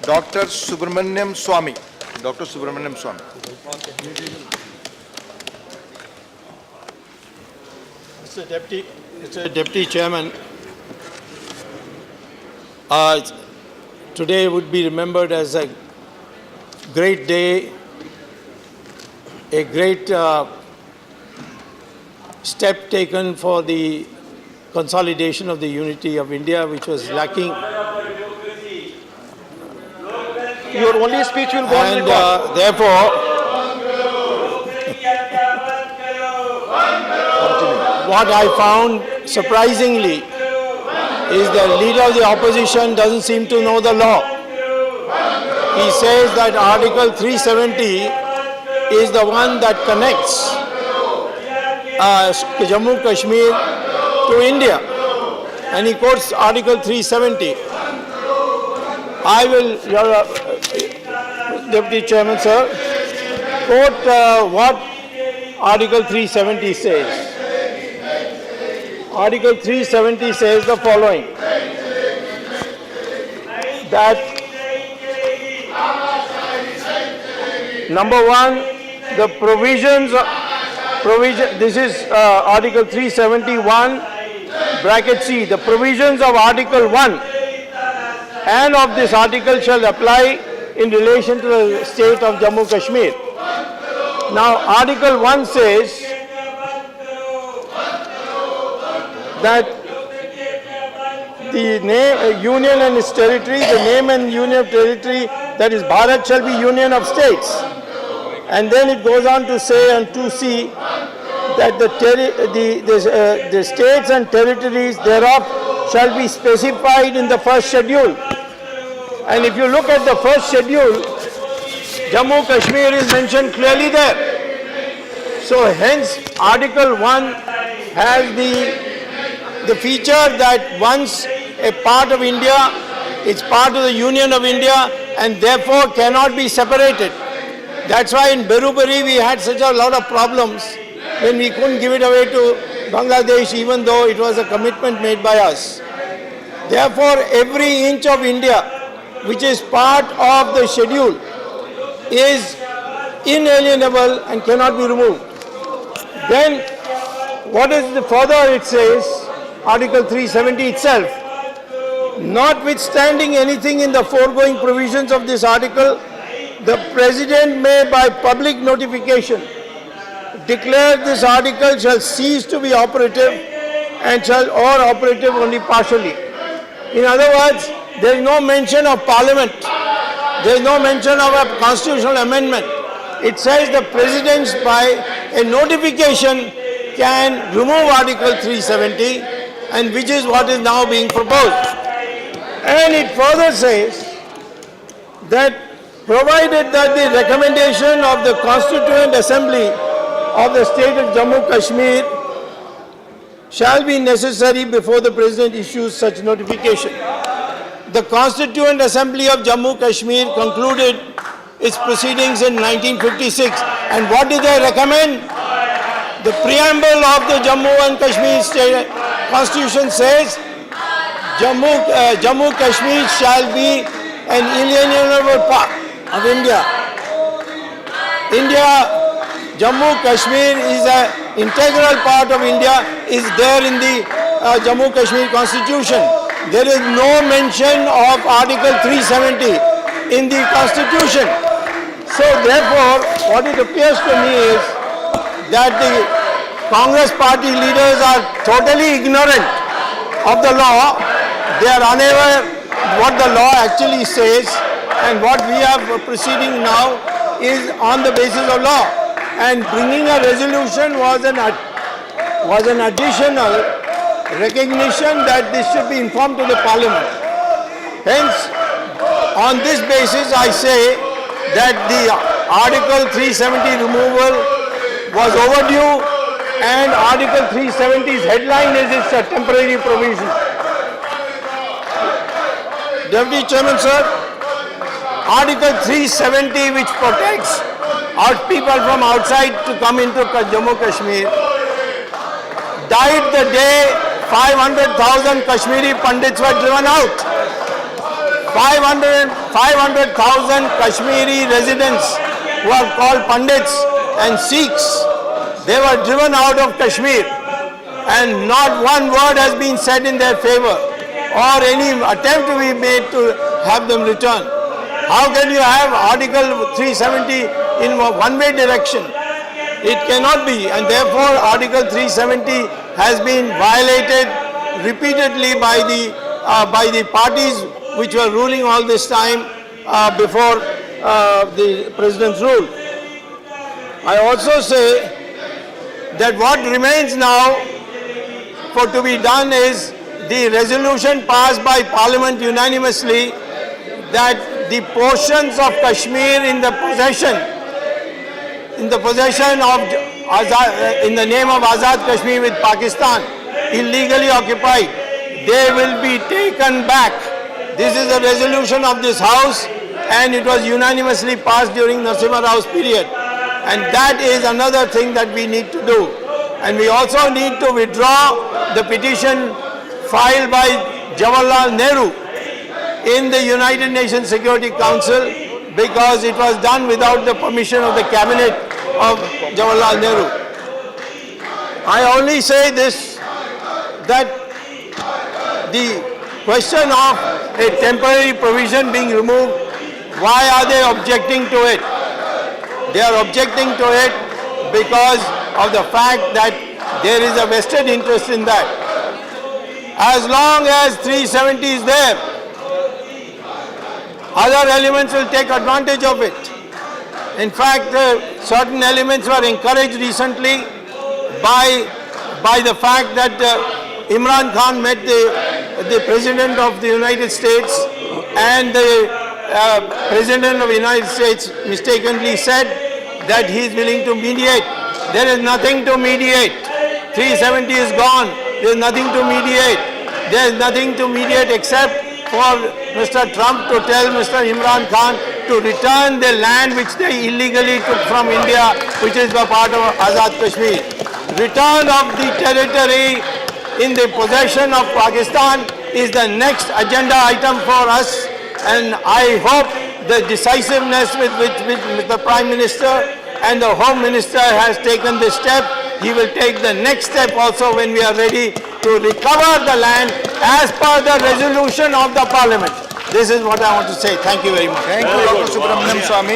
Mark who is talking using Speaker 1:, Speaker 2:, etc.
Speaker 1: Dr. Subramanian Swamy. Dr. Subramanian Swamy.
Speaker 2: Mr. Deputy Chairman, today would be remembered as a great day, a great step taken for the consolidation of the unity of India, which was lacking.
Speaker 3: Your only speech will go on
Speaker 2: And
Speaker 3: record.
Speaker 2: therefore, what I found surprisingly is the leader of the opposition doesn't seem to know the law. He says that Article 370 is the one that connects Jammu Kashmir to India, and he quotes Article 370. I will, Deputy Chairman, sir, quote what Article 370 says. Article 370 says the following, that number one, the this is Article 371, bracket C, the provisions of Article 1 and of this article shall apply in relation to the state of Jammu Kashmir. Now, Article 1 says that the name, union and its territory, the name and union of territory, that is Bharat, shall be union of states. And then it goes on to say on 2C that the states and territories thereof shall be specified in the first schedule. And if you look at the first schedule, Jammu Kashmir is mentioned clearly there. So hence Article 1 has the feature that once a part of India, it's part of the Union of India and therefore cannot be separated. That's why in Berubari we had such a lot of problems when we couldn't give it away to Bangladesh, even though it was a commitment made by us. Therefore, every inch of India which is part of the schedule is inalienable and cannot be removed. Then what is the further it says, Article 370 itself, notwithstanding anything in the foregoing provisions of this article, the President may by public notification declare this article shall cease to be operative and or operative only partially. In other words, there is no mention of Parliament. There is no mention of a constitutional amendment. It says the President by a notification can remove Article 370, and which is what is now being proposed. And it further says that provided that the recommendation of the Constituent Assembly of the state of Jammu Kashmir shall be necessary before the President issues such notification. The Constituent Assembly of Jammu Kashmir concluded its proceedings in 1956. And what did they recommend? The preamble of the Jammu and Kashmir State Constitution says Jammu Kashmir shall be an inalienable part of India. Jammu Kashmir is an integral part of India, is there in the Jammu Kashmir Constitution. There is no mention of Article 370 in the Constitution. So therefore, what it appears to me is that the Congress party leaders are totally ignorant of the law. They are unaware what the law actually says, and what we are proceeding now is on the basis of law. And bringing a resolution was an additional recognition that this should be informed to the Parliament. Hence, on this basis, I say that the Article 370 removal was overdue, and Article 370's headline is its a temporary provision. Deputy Chairman, sir, Article 370, which protects our people from outside to come into Jammu Kashmir, died the day 500,000 Kashmiri Pandits were driven out. 500,000 Kashmiri residents who are called Pandits and Sikhs, they were driven out of Kashmir and not one word has been said in their favor or any attempt to be made to have them return. How can you have Article 370 in a one-way direction? It cannot be, and therefore Article 370 has been violated repeatedly by the parties which were ruling all this time before the President's rule. I also say that what remains now for to be done is the resolution passed by Parliament unanimously that the portions of Kashmir in the possession of in the name of Azad Kashmir with Pakistan, illegally occupied, they will be taken back. This is a resolution of this House and it was unanimously passed during Narasimha Rao's period. And that is another thing that we need to do. And we also need to withdraw the petition filed by Jawaharlal Nehru in the United Nations Security Council because it was done without the permission of the cabinet of Jawaharlal Nehru. I only say this, that the question of a temporary provision being removed, why are they objecting to it? They are objecting to it because of the fact that there is a vested interest in that. As long as 370 is there, other elements will take advantage of it. In fact, certain elements were encouraged recently by the fact that Imran Khan met the President of the United States and the President of the United States mistakenly said that he is willing to mediate. There is nothing to mediate. 370 is gone. There is nothing to mediate. There is nothing to mediate except for Mr. Trump to tell Mr. Imran Khan to return the land which they illegally took from India, which is a part of Azad Kashmir. Return of the territory in the possession of Pakistan is the next agenda item for us, and I hope the decisiveness with which the Prime Minister and the Home Minister has taken this step, he will take the next step also when we are ready to recover the land as per the resolution of the Parliament. This is what I want to say. Thank you very much.
Speaker 1: Thank you, Dr. Subramanian Swamy.